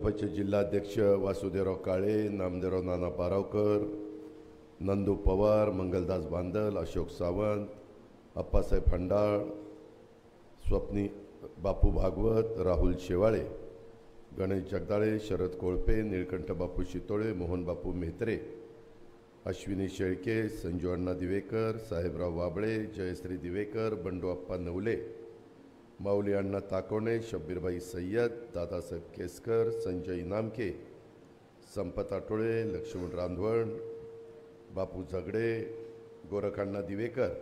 भाजपचे जिल्हाध्यक्ष वासुदेवराव काळे, नामदेवराव नाना पारावकर, नंदू पवार, मंगलदास बांदल, अशोक सावंत, अप्पासाहेब फंडाळ, स्वप्नी बापू भागवत, राहुल शेवाळे, गणेश जगदाळे, शरद कोळपे, निळकंठ बापू शितोळे, मोहन बापू मेहत्रे, अश्विनी शेळके, संजू अण्णा दिवेकर, साहेबराव वाबळे, जयश्री दिवेकर, बंडू अप्पा नवले, माऊली अण्णा ताकोणे, शब्बीरबाई सय्यद, दादासाहेब केसकर, संजय इनामके, संपत आठोळे, लक्ष्मण रांधवण, बापू झगडे, गोरख अण्णा दिवेकर,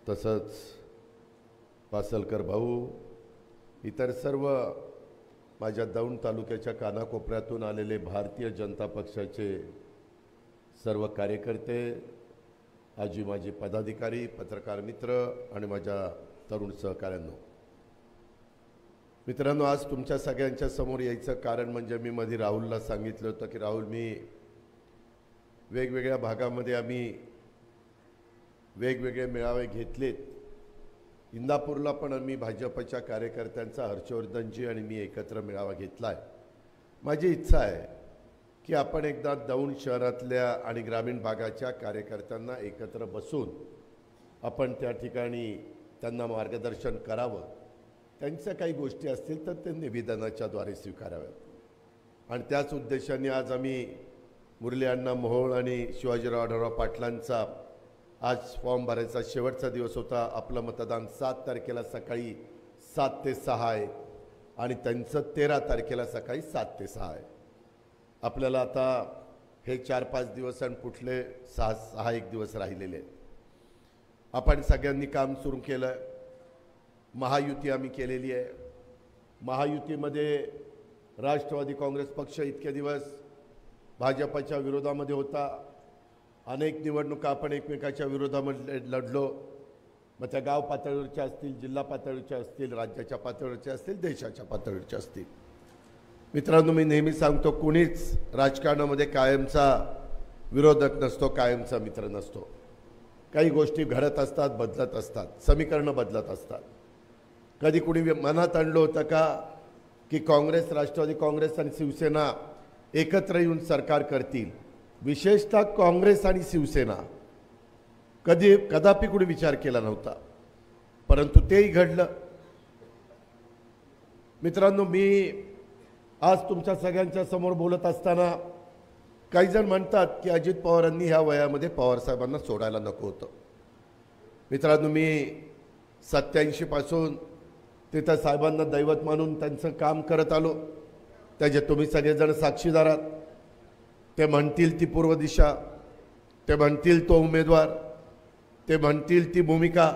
तसंच पासलकर भाऊ, इतर सर्व माझ्या दौंड तालुक्याच्या कानाकोपऱ्यातून आलेले भारतीय जनता पक्षाचे सर्व कार्यकर्ते, आजी माजी पदाधिकारी, पत्रकार मित्र आणि माझ्या तरुण सहकाऱ्यांनो, मित्रांनो, आज तुमच्या सगळ्यांच्या समोर यायचं कारण म्हणजे मी मध्ये राहुलला सांगितलं होतं की राहुल, मी वेगवेगळ्या भागामध्ये आम्ही वेगवेगळे मेळावे घेतलेत. इंदापूरला पण आम्ही भाजपच्या कार्यकर्त्यांचा हर्षवर्धनजी आणि मी एकत्र मेळावा घेतला आहे. माझी इच्छा आहे की आपण एकदा दौंड शहरातल्या आणि ग्रामीण भागाच्या कार्यकर्त्यांना एकत्र बसून आपण त्या ठिकाणी त्यांना मार्गदर्शन करावं. त्यांच्या काही गोष्टी असतील तर ते निवेदनाच्या द्वारे स्वीकाराव्यात आणि त्याच उद्देशाने आज आम्ही मुरली अण्णा मोहोळ आणि शिवाजीराव आढळराव पाटलांचा आज फॉर्म भरायचा शेवटचा दिवस होता. आपलं मतदान 7 तारखेला सकाळी 7 ते 6 आहे आणि त्यांचं 13 तारखेला सकाळी 7 ते 6 आहे. आपल्याला आता हे 4-5 दिवस आणि पुढले 6-1 दिवस राहिलेले आहेत. आपण सगळ्यांनी काम सुरू केलं. महायुती आम्ही केलेली आहे. महायुतीमध्ये राष्ट्रवादी काँग्रेस पक्ष इतके दिवस भाजपच्या विरोधामध्ये होता. अनेक निवडणुका आपण एकमेकाच्या विरोधामध्ये लढलो. मग त्या गाव पातळीवरच्या असतील, जिल्हा पातळीवरच्या असतील, राज्याच्या पातळीवरच्या असतील, देशाच्या पातळीवरच्या असतील. मित्रांनो, मी नेहमी सांगतो, कुणीच राजकारणामध्ये कायमचा विरोधक नसतो, कायमचा मित्र नसतो. काही गोष्टी घडत असतात, बदलत असतात, समीकरणं बदलत असतात. कधी कुणी मनात आणलं होतं का की काँग्रेस, राष्ट्रवादी काँग्रेस आणि शिवसेना एकत्र येऊन सरकार करतील? विशेषतः काँग्रेस आणि शिवसेना कदापि कुणी विचार केला नव्हता, परंतु तेही घडलं. मित्रांनो, मी आज तुमच्या सगळ्यांच्या समोर बोलत असताना काही जण म्हणतात की अजित पवारांनी ह्या वयामध्ये पवारसाहेबांना सोडायला नको होतं. मित्रांनो, मी 87 पासून तिथं साहेबांना दैवत मानून त्यांचं काम करत आलो. त्याचे तुम्ही सगळेजण साक्षीदार आहात. ते म्हणतील ती पूर्व दिशा, ते म्हणतील तो उमेदवार, ते म्हणतील ती भूमिका,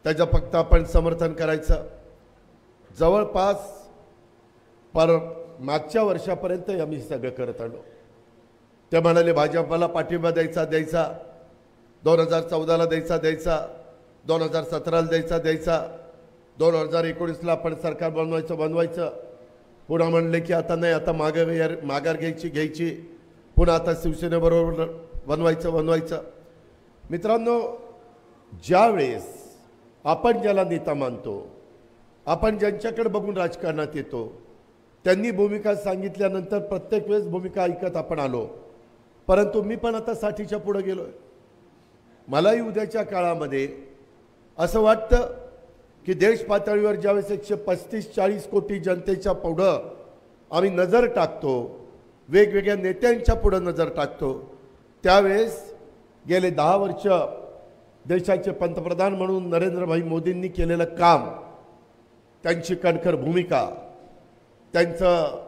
त्याचं फक्त आपण समर्थन करायचं. जवळपास मागच्या वर्षापर्यंत आम्ही सगळं करत आलो. ते म्हणाले भाजपला पाठिंबा द्यायचा 2014ला द्यायचा 2017ला द्यायचा 2019ला आपण सरकार बनवायचं. पुन्हा म्हणले की आता नाही, आता माघार घ्यायची, पुन्हा आता शिवसेनेबरोबर बनवायचं. मित्रांनो, ज्यावेळेस आपण ज्याला नेता मानतो, आपण ज्यांच्याकडे बघून राजकारणात येतो, त्यांनी भूमिका सांगितल्यानंतर प्रत्येक वेळेस भूमिका ऐकत आपण आलो. परंतु मी पण आता 60च्या पुढे गेलोय. मलाही उद्याच्या काळामध्ये असं वाटतं की देश पातळीवर ज्यावेळेस 135-40 कोटी जनतेच्या पुढं आम्ही नजर टाकतो, वेगवेगळ्या नेत्यांच्या पुढं नजर टाकतो, त्यावेळेस गेले 10 वर्ष देशाचे पंतप्रधान म्हणून नरेंद्रभाई मोदींनी केलेलं काम, त्यांची कणखर भूमिका, त्यांचं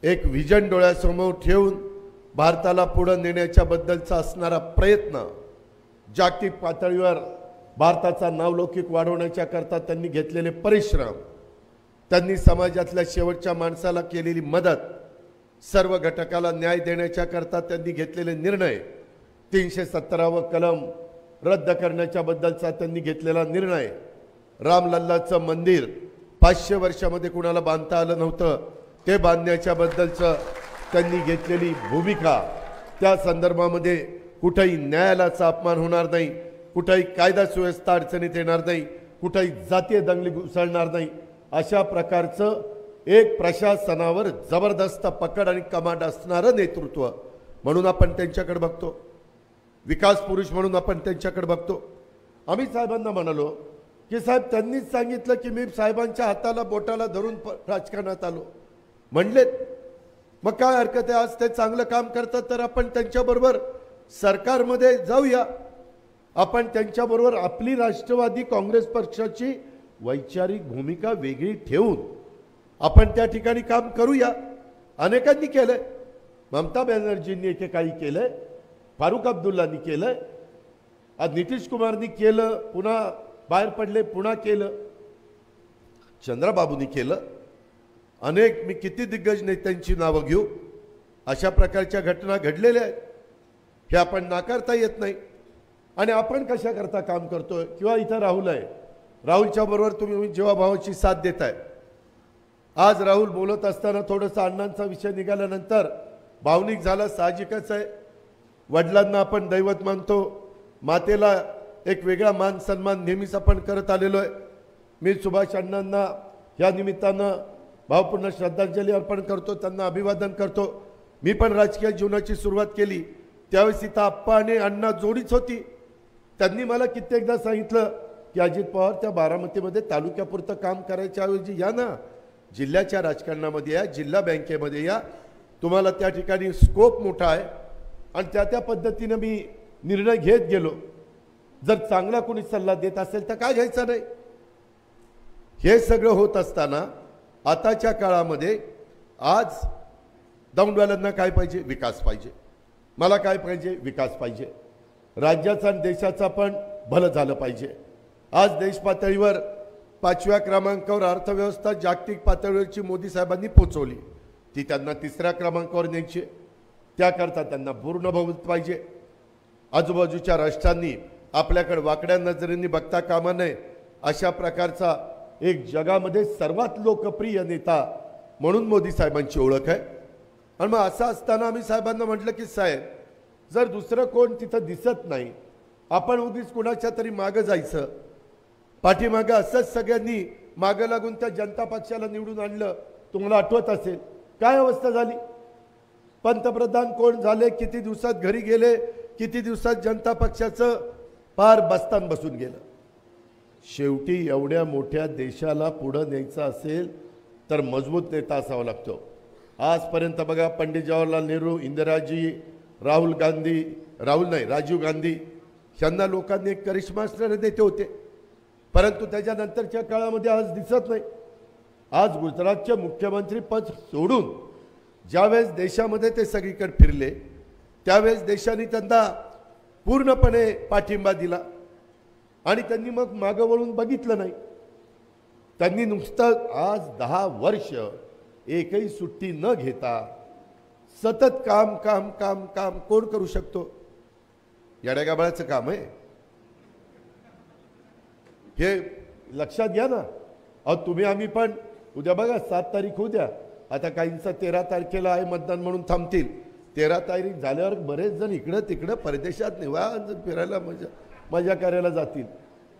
एक व्हिजन डोळ्यासमोर ठेवून भारताला पुढे नेण्याच्या बद्दलचा असणारा प्रयत्न, जागतिक पातळीवर भारताचा नावलौकिक वाढवण्याच्या करता त्यांनी घेतलेले परिश्रम, त्यांनी समाजातल्या शेवटच्या माणसाला केलेली मदत, सर्व घटकाला न्याय देण्याच्या करता त्यांनी घेतलेले निर्णय, 317व कलम रद्द करण्याच्या बद्दलचा त्यांनी घेतलेला निर्णय, रामलल्लाचं मंदिर 500 वर्षामध्ये कुणाला बांधता आलं नव्हतं, ते बांधण्याच्या बद्दलचं त्यांनी घेतलेली भूमिका, त्या संदर्भामध्ये कुठेही न्यायालयाचा अपमान होणार नाही, कुठेही कायदा सुव्यवस्था अडचणीत येणार नाही, कुठेही जातीय दंगली घुसळणार नाही, अशा प्रकारचं एक प्रशासनावर जबरदस्त पकड आणि कमांड असणारं नेतृत्व म्हणून आपण त्यांच्याकडे बघतो, विकास पुरुष म्हणून आपण त्यांच्याकडे बघतो। आम्ही साहेबांना म्हणालो की साहेब त्यांनीच सांगितलं की मी साहेबांच्या हाताला बोटाला धरून राजकारणात आलो म्हणले, मग काय हरकत आहे? आज ते चांगलं काम करतात तर आपण त्यांच्याबरोबर सरकारमध्ये जाऊया, आपण त्यांच्याबरोबर आपली राष्ट्रवादी काँग्रेस पक्षाची वैचारिक भूमिका वेगळी ठेवून आपण त्या ठिकाणी काम करूया। अनेकांनी केलंय, ममता बॅनर्जींनी एकेकाळी केलंय, फारुख अब्दुल्लांनी केलंय, आज नितीश कुमारनी केलं, पुन्हा बाहेर पडले, पुन्हा केलं, चंद्रबाबूंनी केलं, अनेक मी किती दिग्गज नेत्यांची नावं घेऊ, अशा प्रकारच्या घटना घडलेल्या आहेत, हे आपण नाकारता येत नाही। आणि आपण कशा करता काम करतोय किंवा इथं राहुल आहे, राहुलच्या बरोबर तुम्ही जीवाभावाची साथ देताय। आज राहुल बोलत असताना थोडंसं अण्णांचा विषय निघाल्यानंतर भावनिक झाला, साहजिकच आहे। वडिलांना आपण दैवत मानतो, मातेला एक वेगळा मान सन्मान नेहमीच आपण करत आलेलो आहे। मी सुभाष अण्णांना या निमित्तानं भावपूर्ण श्रद्धांजली अर्पण करतो, त्यांना अभिवादन करतो। मी पण राजकीय जीवनाची सुरुवात केली त्यावेळेस इथं आप्पा आणि अण्णा जोडीच होती। त्यांनी मला कित्येकदा सांगितलं की अजित पवार त्या बारामतीमध्ये तालुक्यापुरतं काम करायच्या ऐवजी या ना, जिल्ह्याच्या राजकारणामध्ये या, जिल्हा बँकेमध्ये या, तुम्हाला त्या ठिकाणी स्कोप मोठा आहे। आणि त्या पद्धतीने मी निर्णय घेत गेलो। जर चांगला कोणी सल्ला देत असेल तर काय घ्यायचा नाही। हे सगळं होत असताना आताच्या काळामध्ये आज दौंडवाल्यांना काय पाहिजे? विकास पाहिजे। मला काय पाहिजे? विकास पाहिजे। राज्याचा आणि देशाचा पण भलं झालं पाहिजे। आज देश पातळीवर 5व्या क्रमांकावर अर्थव्यवस्था जागतिक पातळीवरची मोदी साहेबांनी पोहोचवली, ती त्यांना 3ऱ्या क्रमांकावर न्यायची, त्याकरता त्यांना पूर्ण बहुमत पाहिजे। आजूबाजूच्या राष्ट्रांनी आपल्याकडे वाकड्या नजरेने बघता कामा नये, अशा प्रकारचा एक जगामध्ये सर्वात लोकप्रिय नेता म्हणून मोदी साहेबांची ओळख आहे। आणि मग असं असताना आम्ही साहेबांना म्हटलं की साहेब, जर दुसरं कोण तिथं दिसत नाही, आपण उगीच कुणाच्या तरी मागं जायचं? पाठीमागं असंच सगळ्यांनी मागं लागून त्या जनता पक्षाला निवडून आणलं, तुम्हाला आठवत असेल काय अवस्था झाली? पंतप्रधान कोण झाले, किती दिवसात घरी गेले, किती दिवसात जनता पक्षाचं पार बस्तान बसून गेलं। शेवटी एवढ्या मोठ्या देशाला पुढे न्यायचं असेल तर मजबूत नेता असावा लागतो। आजपर्यंत बघा, पंडित जवाहरलाल नेहरू, इंदिराजी, राजीव गांधी यांना लोकांनी एक करिश्मा असणारे नेते होते, परंतु त्याच्यानंतरच्या काळामध्ये आज दिसत नाही। आज गुजरातचे मुख्यमंत्री पद सोडून ज्यावेळेस देशामध्ये ते सगळीकडे फिरले त्यावेळेस देशाने त्यांना पूर्णपणे पाठिंबा दिला आणि त्यांनी मग मागं वळून बघितलं नाही। त्यांनी नुसतं आज 10 वर्ष एकही सुट्टी न घेता सतत काम काम काम काम कोण करू शकतो? येड्यागाबाळाचं काम आहे हे, लक्षात घ्या ना। अहो तुम्ही आम्ही पण उद्या बघा 7 तारीख उद्या, आता काहींचा 13 तारखेला आहे मतदान म्हणून थांबतील। 13 तारीख झाल्यावर बरेच जण इकडं तिकडं परदेशात निवांत फिरायला मजा करायला जातील।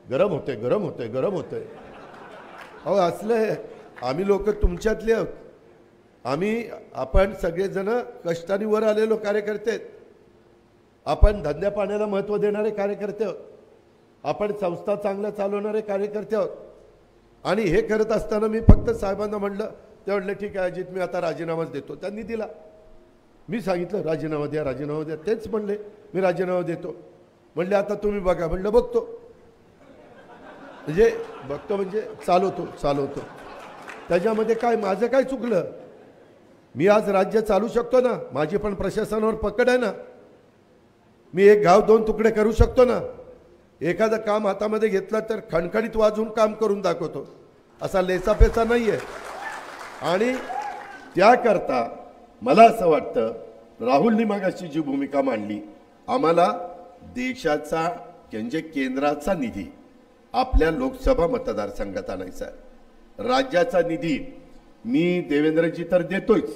गरम होतंय, गरम होतंय, गरम होतंय। अहो असलं आम्ही लोक तुमच्यातले आहोत, आपण सगळेजण कष्टाने वर आलेलो कार्यकर्ते, आपण धंद्या पाण्याला महत्त्व देणारे कार्यकर्ते आहोत, आपण संस्था चांगल्या चालवणारे कार्यकर्ते आहोत। आणि हे करत असताना मी फक्त साहेबांना म्हटलं, ते म्हटले ठीक आहे अजित, मी आता राजीनामाच देतो। त्यांनी दिला, मी सांगितलं राजीनामा द्या, राजीनामा द्या, तेच म्हणले मी राजीनामा देतो। म्हणले आता तुम्ही बघा, म्हणलं बघतो, म्हणजे बघतो म्हणजे चालवतो। त्याच्यामध्ये काय माझं काय चुकलं? मी आज राज्य चालू शकतो ना, माझी पण प्रशासनावर पकड आहे ना, मी एक गाव 2 तुकडे करू शकतो ना, एखादं काम हातामध्ये घेतलं तर खणखणीत वाजून काम करून दाखवतो, असा लेसापेचा नाही आहे। आणि त्याकरता मला असं वाटतं, राहुलनी मागाशी जी भूमिका मांडली, आम्हाला देशाचा म्हणजे केंद्राचा निधी आपल्या लोकसभा मतदारसंघात आणायचा आहे। राज्याचा निधी मी देवेंद्रजी तर देतोच,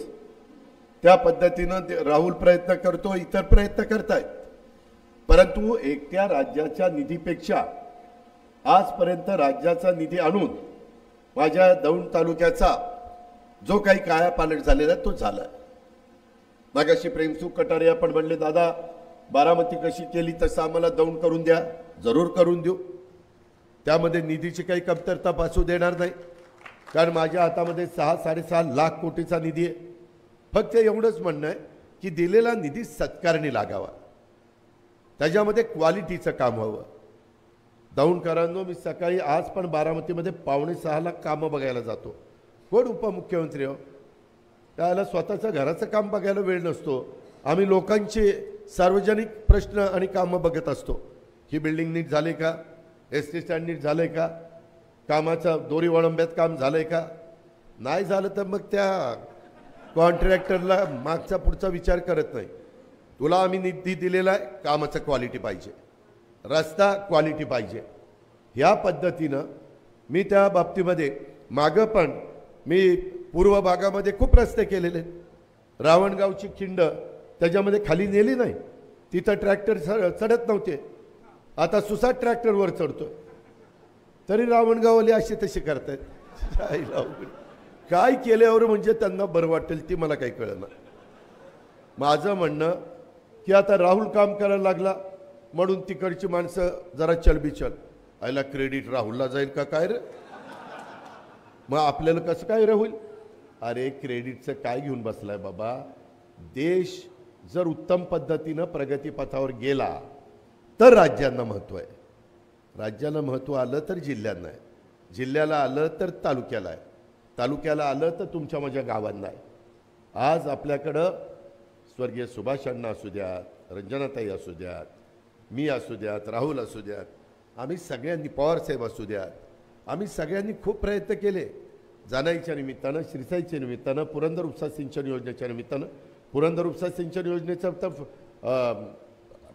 त्या पद्धतीनं राहुल प्रयत्न करतो, इतर प्रयत्न करतायत, परंतु एकट्या राज्याच्या निधीपेक्षा आजपर्यंत राज्याचा निधी आणून माझ्या दौंड तालुक्याचा जो काही कायापालट झालेला तो झाला. मागाशी प्रेमसुख कटारे आपण म्हणले दादा बारामती कशी केली तसं आम्हाला दौंड करून द्या. जरूर करून देऊ. त्यामध्ये निधीची काही कमतरता भासू देणार नाही, कारण माझ्या हातामध्ये 6-6.5 लाख कोटीचा निधी आहे. फक्त एवढंच म्हणणं आहे की दिलेला निधी सत्कारणी लागावा, त्याच्यामध्ये क्वालिटीचं काम व्हावं. दौंडकरांनो, मी सकाळी आज पण बारामतीमध्ये 5:45 लाख कामं बघायला जातो. कोण उपमुख्यमंत्री हो, त्याला स्वतःच्या घराचं काम बघायला वेळ नसतो. आम्ही लोकांचे सार्वजनिक प्रश्न आणि कामं बघत असतो. ही बिल्डिंग नीट झाले का, एस टी स्टँड नीट झालंय का, कामाचं दोरी वळंब्यात काम झालंय का. नाही झालं तर मग त्या कॉन्ट्रॅक्टरला मागचा पुढचा विचार करत नाही. तुला आम्ही निधी दिलेला आहे, कामाचं क्वालिटी पाहिजे, रस्ता क्वालिटी पाहिजे. ह्या पद्धतीनं मी त्या बाबतीमध्ये मागं पण मी पूर्व भागामध्ये खूप रस्ते केलेले. रावणगावची खिंड त्याच्यामध्ये खाली नेली नाही, तिथं ट्रॅक्टर चढत नव्हते. आता सुसाट ट्रॅक्टरवर चढतोय, तरी रावणगाववाले असे तसे करतायत. काय केल्यावर म्हणजे त्यांना बरं वाटेल ती मला काही कळलं. माझं म्हणणं की आता राहुल काम करायला लागला म्हणून तिकडची माणसं जरा चलबिचल, आयला क्रेडिट राहुलला जाईल का काय रे, मग आपल्याला कसं काय राहुल. अरे क्रेडिटचं काय घेऊन बसलाय बाबा. देश जर उत्तम पद्धतीनं प्रगतीपथावर गेला तर राज्यांना महत्त्व आहे, राज्याला महत्त्व आलं तर जिल्ह्यांना आहे, जिल्ह्याला आलं तर तालुक्याला आहे, तालुक्याला आलं तर तुमच्या माझ्या गावांना आहे. आज आपल्याकडं स्वर्गीय सुभाष अण्णा असू द्यात, रंजनाताई असू द्यात, मी असू द्यात, राहुल असू द्यात, आम्ही सगळ्यांनी, पवारसाहेब असू द्यात, आम्ही सगळ्यांनी खूप प्रयत्न केले. जानाईच्या निमित्तानं, श्रीसाईच्या निमित्तानं, पुरंदर उपसा सिंचन योजनेच्या निमित्तानं. पुरंदर उपसा सिंचन योजनेचं तर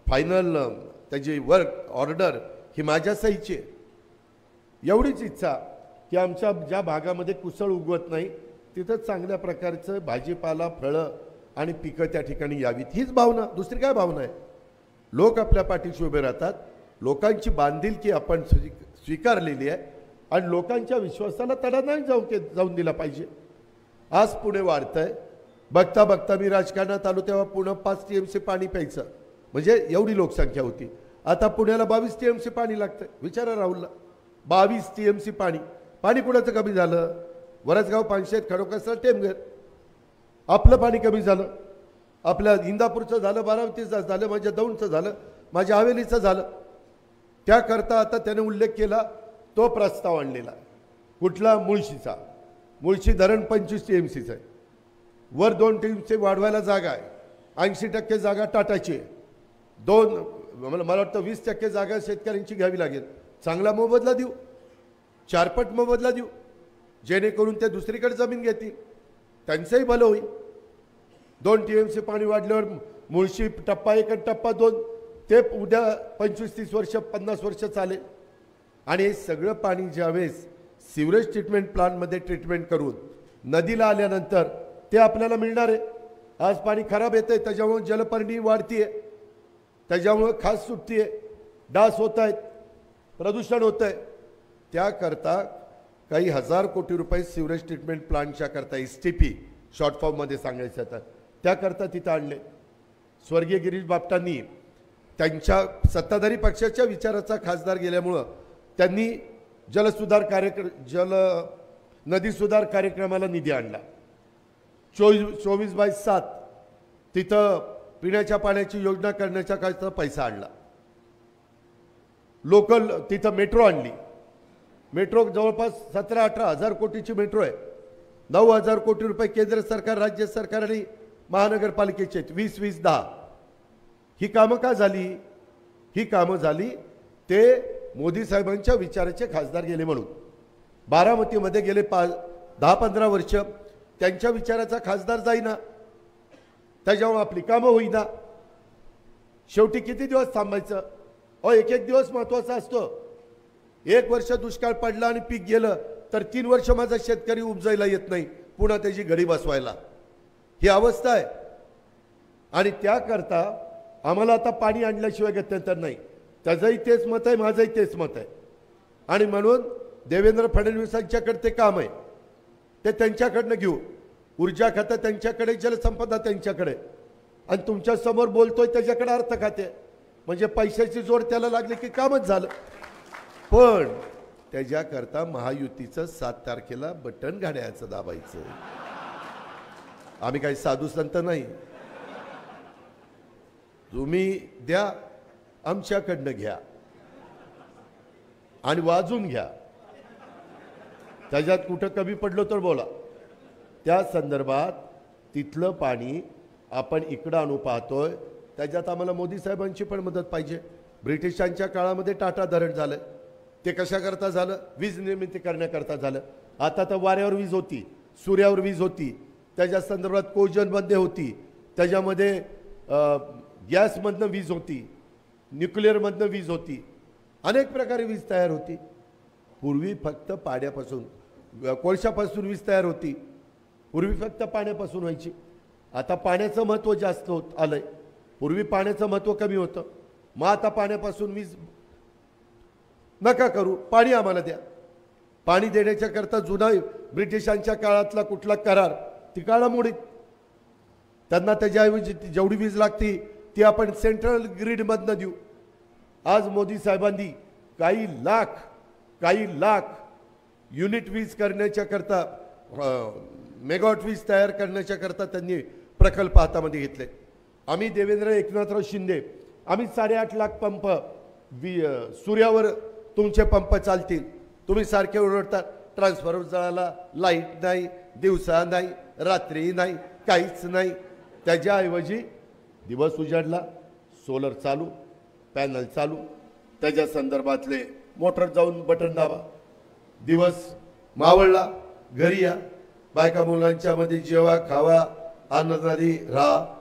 फायनल त्याची वर्क ऑर्डर ही माझ्या सहीची आहे. एवढीच इच्छा की आमच्या ज्या भागामध्ये कुसळ उगवत नाही तिथं चांगल्या प्रकारचं भाजीपाला, फळं आणि पिकं त्या ठिकाणी यावीत, हीच भावना, दुसरी काय भावना आहे. लोक आपल्या पाठीशी उभे राहतात, लोकांची बांधिलकी आपण स्वीकारलेली आहे आणि लोकांच्या विश्वासाला तडा नाही जाऊन दिला पाहिजे. आज पुणे वाढतंय, बघता बघता मी राजकारणात आलो तेव्हा पुणे 5 TMC पाणी प्यायचं, म्हणजे एवढी लोकसंख्या होती. आता पुण्याला 22 TMC पाणी लागतंय. विचारा राहुलला, 22 TMC पाणी. पाणी कुणाचं कमी झालं? वरसगाव, पानशेत, खडकवासला, टेमघर. आपलं पाणी कमी झालं, आपल्या इंदापूरचं झालं, बारामतीचं झालं, माझ्या दौंडचं झालं, माझ्या हवेलीचं झालं. त्याकरता आता त्याने उल्लेख केला, तो प्रस्ताव आणलेला कुठला, मुळशीचा. मुळशी धरण 25 TMCचं आहे, वर 2 TMC वाढवायला जागा आहे. 80% जागा टाटाची आहे. मला वाटतं 20% जागा शेतकऱ्यांची घ्यावी लागेल. चांगला मोबदला देऊ, 4 पट मोबदला देऊ, जेणेकरून ते दुसरीकडे जमीन घेतील, त्यांचंही भलं होईल. 2 TMC पाणी वाढल्यावर मुळशी टप्पा 1 आणि टप्पा 2 ते उद्या 25-30 वर्ष, 50 वर्ष चालेल. आणि हे सगळं पाणी ज्यावेळेस सिवरेज ट्रीटमेंट प्लांटमध्ये ट्रीटमेंट करून नदीला आल्यानंतर ते आपल्याला मिळणार आहे. आज पाणी खराब येतं आहे, त्याच्यामुळे जलपर्णी वाढती आहे, त्याच्यामुळं खास सुटती आहे, डास होत आहेत, प्रदूषण होतं आहे. त्याकरता काही 1000 कोटी रुपये सिवरेज ट्रीटमेंट प्लांटच्या करता, STP शॉर्ट फॉर्ममध्ये सांगायचं तर, त्याकरता तिथं आणले. स्वर्गीय गिरीश बापटांनी त्यांच्या सत्ताधारी पक्षाच्या विचाराचा खासदार गेल्यामुळं त्यांनी नदी सुधार कार्यक्रमाला निधी आणला. 24/7 तिथं पिण्याच्या पाण्याची योजना करण्याच्या करता पैसा आणला. लोकल तिथं मेट्रो आणली. मेट्रो जवळपास 17-18 हजार कोटीची मेट्रो आहे. 9,000 कोटी रुपये केंद्र सरकार, राज्य सरकार आणि महानगरपालिकेचे आहेत. 20-20-10 ही कामं का झाली? ही कामं झाली ते मोदी साहेबांच्या विचाराचे खासदार गेले म्हणून. बारामतीमध्ये गेले 10-15 वर्ष त्यांच्या विचाराचा खासदार जाईना, त्याच्यामुळे आपली कामं होईना. शेवटी किती दिवस थांबायचं? एक दिवस महत्त्वाचा असतो. 1 वर्ष दुष्काळ पडला आणि पीक गेलं तर 3 वर्ष माझा शेतकरी उपजायला येत नाही, पुन्हा त्याची घडी बसवायला, ही अवस्था आहे. आणि त्याकरता आम्हाला आता पाणी आणल्याशिवाय गत्यंतर नाही. त्याचंही तेच मत आहे, माझंही तेच मत आहे. आणि म्हणून देवेंद्र फडणवीसांच्याकडे ते काम आहे, ते त्यांच्याकडनं घेऊ. ऊर्जा खातं त्यांच्याकडे, जलसंपदा त्यांच्याकडे, आणि तुमच्या समोर बोलतोय त्याच्याकडे अर्थ खाते. म्हणजे पैशाची जोड त्याला लागली की कामच झालं. पण त्याच्याकरता महायुतीचं 7 तारखेला बटन घड्याळाचं दाबायचं. आम्ही काही साधू संत नाही. तुम्ही द्या, आमच्याकडनं घ्या आणि वाजून घ्या. त्याच्यात कुठं कमी पडलो तर बोला. त्या संदर्भात तिथलं पाणी आपण इकडं आणू पाहतोय. त्याच्यात आम्हाला मोदी साहेबांची पण मदत पाहिजे. ब्रिटिशांच्या काळामध्ये टाटा धरण झालं, ते कशाकरता झालं? वीज निर्मिती करण्याकरता झालं. आता तर वाऱ्यावर वीज होती, सूर्यावर वीज होती, त्याच्या संदर्भात कोजनमध्ये होती, त्याच्यामध्ये गॅसमधनं वीज होती, न्यूक्लिअरमधनं वीज होती, अनेक प्रकारे वीज तयार होती. पूर्वी फक्त पाण्यापासून, कोळशापासून वीज तयार होती. पूर्वी फक्त पाण्यापासून व्हायची. आता पाण्याचं महत्त्व जास्त होत आलंय. पूर्वी पाण्याचं महत्त्व कमी होतं. मग आता पाण्यापासून वीज नका करू, पाणी आम्हाला द्या. पाणी देण्याच्या करता जुना ब्रिटिशांच्या काळातला कुठला करार ती काळामोडीत. त्यांना त्याच्याऐवजी जेवढी वीज लागती ती आपण सेंट्रल ग्रीडमधनं देऊ. आज मोदी साहेबांनी काही लाख युनिट वीज करण्याच्या करता, मेगावॉट वीज तयार करण्याच्या करता त्यांनी प्रकल्प हातामध्ये घेतले. आम्ही देवेंद्र एकनाथराव शिंदे, आम्ही 8.5 लाख पंप सूर्यावर तुमचे पंप चालतील. तुम्ही सारखे ओरडतात ट्रान्सफॉर्मर जळाला, लाईट नाही, दिवसा नाही, रात्री नाही, काहीच नाही. त्याच्याऐवजी दिवस उजाडला, सोलर चालू, पॅनल चालू, त्याच्या संदर्भातले मोटर जाऊन बटन दाबा, दिवस मावळला, घरी या, बायका मुलांच्या मध्ये जेवा, खावा, आनंदाने राहा.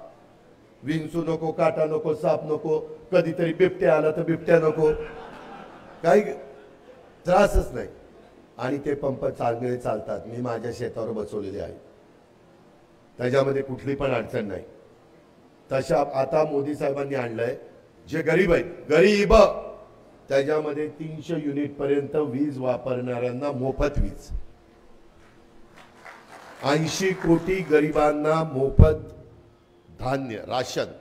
विंचू नको, काटा नको, साप नको, कधीतरी बिबट्या आला तर बिबट्या नको, काही त्रासच नाही. आणि ते पंप चांगले चालतात. मी माझ्या शेतावर बसवलेले आहे, त्याच्यामध्ये कुठली पण अडचण नाही. तशा आता मोदी साहेबांनी आणलंय, जे गरीब आहेत, गरीब, त्याच्यामध्ये 300 युनिट पर्यंत वीज वापरणाऱ्यांना मोफत वीज. 80 कोटी गरिबांना मोफत धान्य, राशन.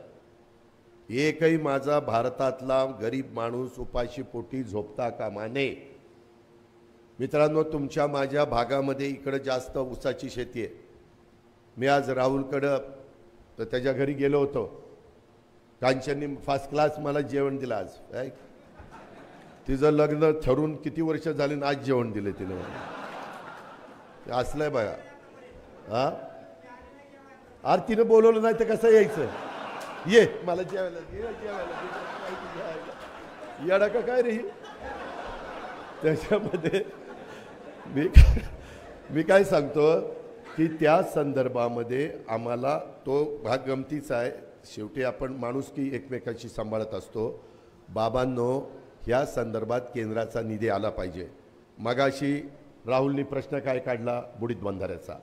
एकही माझा भारतातला गरीब माणूस उपाशी पोटी झोपता कामा नये. मित्रांनो, तुमच्या माझ्या भागामध्ये इकडे जास्त ऊसाची शेती आहे. मी आज राहुलकडं तर त्याच्या घरी गेलो होतो. कांचननी फर्स्ट क्लास मला जेवण दिलं. आज तिचं लग्न ठरून किती वर्ष झाले ना, आज जेवण दिले तिने मला. असलंय बघा. हा, अरे तिनं बोलवलं नाही तर कसं यायचं? ये मला जेवायला, येडा का काय रे? त्याच्यामध्ये मी काय सांगतो की त्या संदर्भामध्ये आम्हाला तो भाग गमतीचा आहे. शेवटी आपण माणूस की एकमेकांशी सांभाळत असतो. बाबांनो, ह्या संदर्भात केंद्राचा निधी आला पाहिजे. मगाशी राहुलनी प्रश्न काय काढला? बुडीत बंधाऱ्याचा.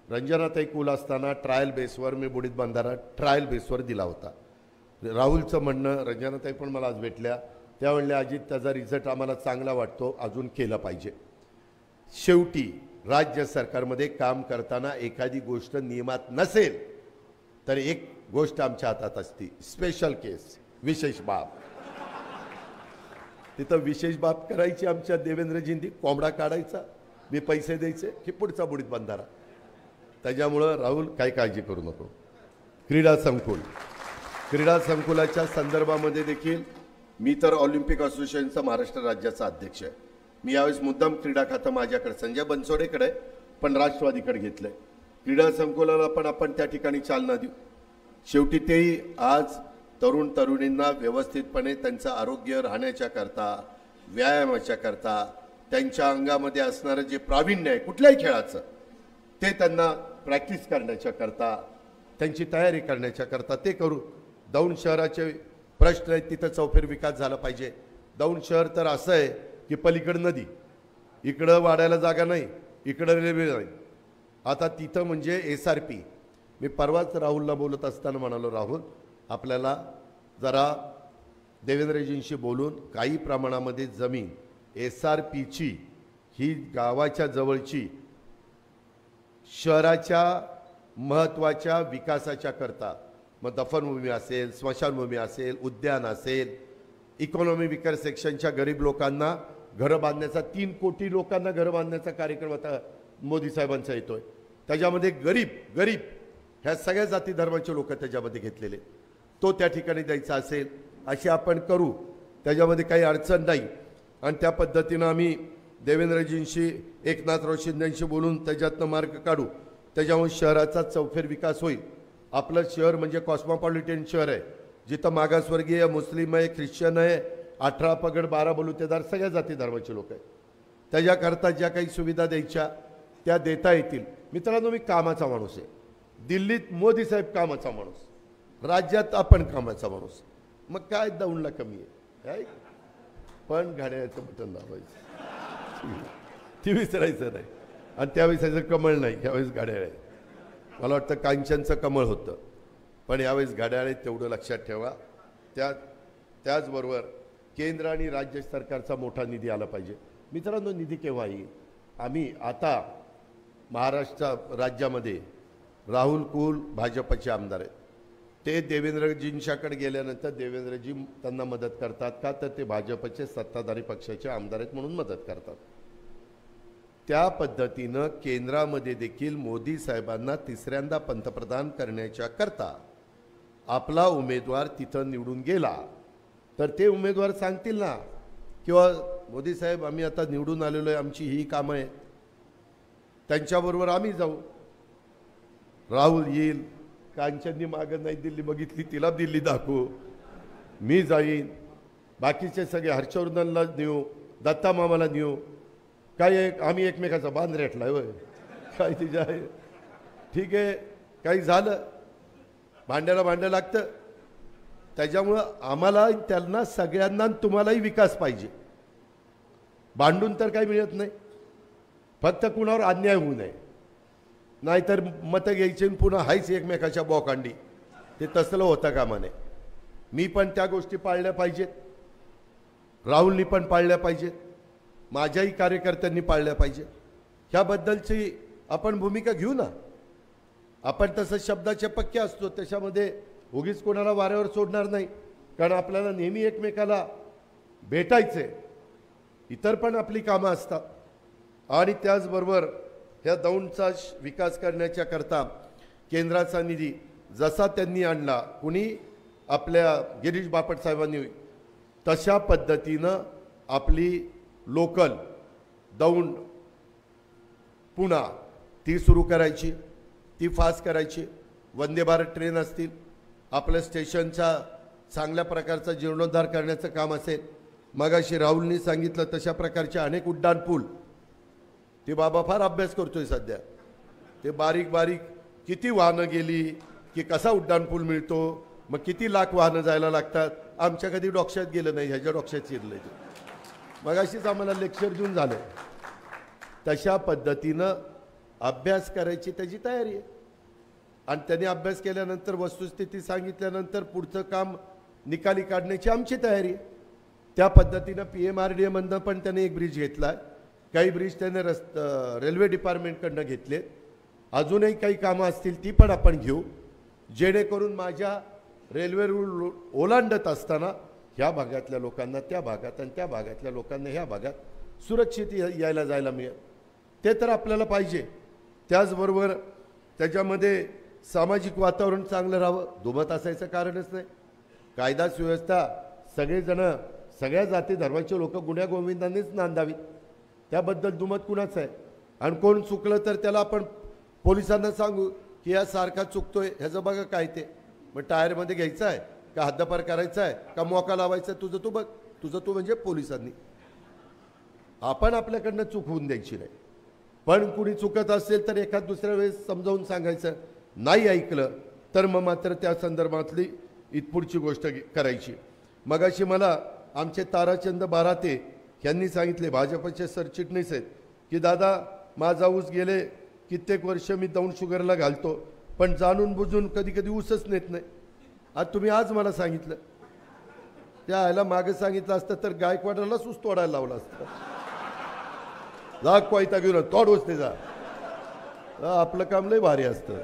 रंजनाताई कुल असताना ट्रायल बेसवर मी बुडीत बंधारा ट्रायल बेसवर दिला होता. राहुलचं म्हणणं, रंजनाताई पण मला आज भेटल्या, त्या म्हणल्या अजित त्याचा रिझल्ट आम्हाला चांगला वाटतो, अजून केलं पाहिजे. शेवटी राज्य सरकारमध्ये काम करताना एखादी गोष्ट नियमात नसेल तर एक गोष्ट आमच्या हातात असते, स्पेशल केस, विशेष बाब. तिथं विशेष बाब करायची आमच्या देवेंद्रजींनी, कोंबडा काढायचा, मी पैसे द्यायचे की पुढचा बुडीत बंधारा. त्याच्यामुळं राहुल काही काळजी करू नको. क्रीडा संकुलाच्या संदर्भामध्ये देखील मी तर ऑलिम्पिक असोसिएशनचा महाराष्ट्र राज्याचा अध्यक्ष आहे. मी यावेळेस मुद्दाम क्रीडा खातं माझ्याकडे संजय बनसोडेकडे पण राष्ट्रवादीकडे घेतलंय. क्रीडा संकुलाला पण आपण त्या ठिकाणी चालना देऊ. शेवटी तेही आज तरुण तरुणींना व्यवस्थितपणे त्यांचं आरोग्य राहण्याच्या करता, व्यायामाच्या करता, त्यांच्या अंगामध्ये असणारं जे प्रावीण्य आहे कुठल्याही खेळाचं ते त्यांना प्रॅक्टिस करण्याच्या करता, त्यांची तयारी करण्याच्या करता ते करू. दौंड शहराचे प्रश्न आहेत, तिथं चौफेर विकास झाला पाहिजे. दौंड शहर तर असं आहे की पलीकडं नदी, इकडं वाढायला जागा नाही, इकडं रेल्वे नाही. आता तिथं म्हणजे SRP. मी परवाच राहुलला बोलत असताना म्हणालो, राहुल आपल्याला जरा देवेंद्रजींशी बोलून काही प्रमाणामध्ये जमीन SRPची, ही गावाच्या जवळची, शहराच्या महत्त्वाच्या विकासाच्या करता, मग दफनभूमी असेल, स्मशानभूमी असेल, उद्यान असेल, इकॉनॉमी विकर सेक्शनच्या गरीब लोकांना घरं बांधण्याचा 3 कोटी लोकांना घरं बांधण्याचा कार्यक्रम आता मोदी साहेबांचा येतोय. त्याच्यामध्ये गरीब गरीब ह्या सगळ्या जाती धर्माचे लोक त्याच्यामध्ये घेतलेले, तो त्या ठिकाणी द्यायचा असेल अशी आपण करू, त्याच्यामध्ये काही अडचण नाही. आणि त्या पद्धतीनं आम्ही देवेंद्रजींशी, एकनाथराव शिंदेंशी बोलून त्याच्यातनं मार्ग काढू. त्याच्यामुळे शहराचा चौफेर विकास होईल. आपलं शहर म्हणजे कॉस्मोपॉलिटन शहर आहे, जिथं मागासवर्गीय, मुस्लिम आहे, ख्रिश्चन आहे, 18 पगड 12 बलुतेदार सगळ्या जाती धर्माचे लोक आहेत. त्याच्याकरता ज्या काही सुविधा द्यायच्या त्या देता येतील. मित्रांनो, मी कामाचा माणूस आहे. दिल्लीत मोदी साहेब कामाचा माणूस, राज्यात आपण कामाचा माणूस, मग काय दौंडला कमी आहे. पण घड्याळाचं बटन दाबायचं, ती विसरायचं नाही. आणि त्यावेळेस कमळ नाही, ह्यावेळेस घड्याळ आहे. मला वाटतं कांचनचं कमळ होतं, पण यावेळेस घड्याळ आहे, तेवढं लक्षात ठेवा. त्याचबरोबर केंद्र आणि राज्य सरकारचा मोठा निधी आला पाहिजे. मित्रांनो, निधी केव्हा येईल? आम्ही आता महाराष्ट्र राज्यामध्ये राहुल कुल भाजपचे आमदार आहेत. ते देवेंद्रजींच्याकडे गेल्यानंतर देवेंद्रजी त्यांना मदत करतात का, तर ते भाजपचे सत्ताधारी पक्षाचे आमदार आहेत म्हणून मदत करतात. त्या पद्धतीनं केंद्रामध्ये देखील मोदी साहेबांना तिसऱ्यांदा पंतप्रधान करण्याच्या करता आपला उमेदवार तिथं निवडून गेला तर ते उमेदवार सांगतील ना, किंवा मोदी साहेब आम्ही आता निवडून आलेलो आहे, आमची ही कामं आहेत, त्यांच्याबरोबर आम्ही जाऊ. राहुल येईल, कांचननी मागं नाही दिल्ली बघितली, तिला दिल्ली दाखवू, मी जाईन, बाकीचे सगळे हर्षवर्धनला नेऊ, दत्ता मामाला नेऊ. काय आम्ही एकमेकाचा बांध रेटला होय काय तिच्या आहे. ठीक आहे, काही झालं भांड्याला भांडं लागतं. त्याच्यामुळं आम्हाला त्यांना सगळ्यांना तुम्हालाही विकास पाहिजे. भांडून तर काही मिळत नाही, फक्त कुणावर अन्याय होऊ नये. नाहीतर मतं घ्यायची पुन्हा हायच एकमेकाच्या बॉकांडी, ते तसलं होतं कामा नये. मी पण त्या गोष्टी पाळल्या पाहिजेत, राहुलनी पण पाळल्या पाहिजेत, माझ्याही कार्यकर्त्यांनी पाळल्या पाहिजे. ह्याबद्दलची आपण भूमिका घेऊ ना. आपण तसं शब्दाचे पक्के असतो, त्याच्यामध्ये उगीच कोणाला वाऱ्यावर सोडणार नाही, कारण आपल्याला नेहमी एकमेकाला भेटायचे. इतर पण आपली कामं असतात. आणि त्याचबरोबर ह्या दौंडचा विकास करण्याच्या करता केंद्राचा निधी जसा त्यांनी आणला, कुणी आपल्या गिरीश बापट साहेबांनी, तशा पद्धतीनं आपली लोकल दौंड पुणा ती सुरू करायची, ती फास्ट करायची. वंदे भारत ट्रेन असतील, आपल्या स्टेशनचा चांगल्या प्रकारचा जीर्णोद्धार करण्याचं काम असेल. मगाशी राहुलनी सांगितलं तशा प्रकारचे अनेक उड्डाण पूल, ते बाबा फार अभ्यास करतोय सध्या. ते बारीक बारीक किती वाहनं गेली की कसा उड्डाण पूल मिळतो, मग किती लाख वाहनं जायला लागतात, आमच्या कधी डोक्यात गेलं नाही, ह्याच्या डोक्यात शिरलं ते. मगाशीच आम्हाला लेक्चर देऊन झालं. तशा पद्धतीनं अभ्यास करायची त्याची तयारी आहे. आणि त्यांनी अभ्यास केल्यानंतर वस्तुस्थिती सांगितल्यानंतर पुढचं काम निकाली काढण्याची आमची तयारी आहे. त्या पद्धतीनं PMRDA पण त्याने एक ब्रिज घेतला आहे, काही ब्रिज त्याने रेल्वे डिपार्टमेंटकडनं घेतलेत. अजूनही काही कामं असतील ती पण आपण घेऊ, जेणेकरून माझ्या रेल्वे रूळ ओलांडत असताना ह्या भागातल्या लोकांना त्या भागात आणि त्या भागातल्या लोकांना ह्या भागात सुरक्षित यायला जायला मिळेल. ते तर आपल्याला पाहिजे. त्याचबरोबर त्याच्यामध्ये सामाजिक वातावरण चांगलं राहावं, दुमत असायचं कारणच नाही. कायदा सुव्यवस्था सगळेजणं, सगळ्या जाती धर्माचे लोक गुण्यागोविंदांनीच नांदावीत, त्याबद्दल दुमत कुणाचं आहे. आणि कोण चुकलं तर त्याला आपण पोलिसांना सांगू की या सारखा चुकतोय, ह्याचं बघा काय ते, मग टायरमध्ये घ्यायचं आहे का हद्दपार करायचा आहे का मोका लावायचा, तुझं तू बघ, तुझं तू म्हणजे पोलिसांनी. आपण आपल्याकडनं चूक होऊन द्यायची नाही. पण कुणी चुकत असेल तर एखाद दुसऱ्या वेळेस समजावून सांगायचं, नाही ऐकलं तर मग मात्र त्या संदर्भातली इथपुढची गोष्ट करायची. मगाशी मला आमचे ताराचंद बाराते यांनी सांगितले, भाजपचे सरचिटणीस आहेत, की दादा माझा ऊस गेले कित्येक वर्ष मी दौंड शुगरला घालतो, पण जाणून बुजून कधी कधी ऊसच नेत नाही. आज तुम्ही आज मला सांगितलं, त्या ह्याला मागे सांगितलं असतं तर गायकवाडालाच ऊस तोडायला लावला असतं. जा कोयता घेऊन तोड ऊस ते जा, आपलं काम लय भारी असतं.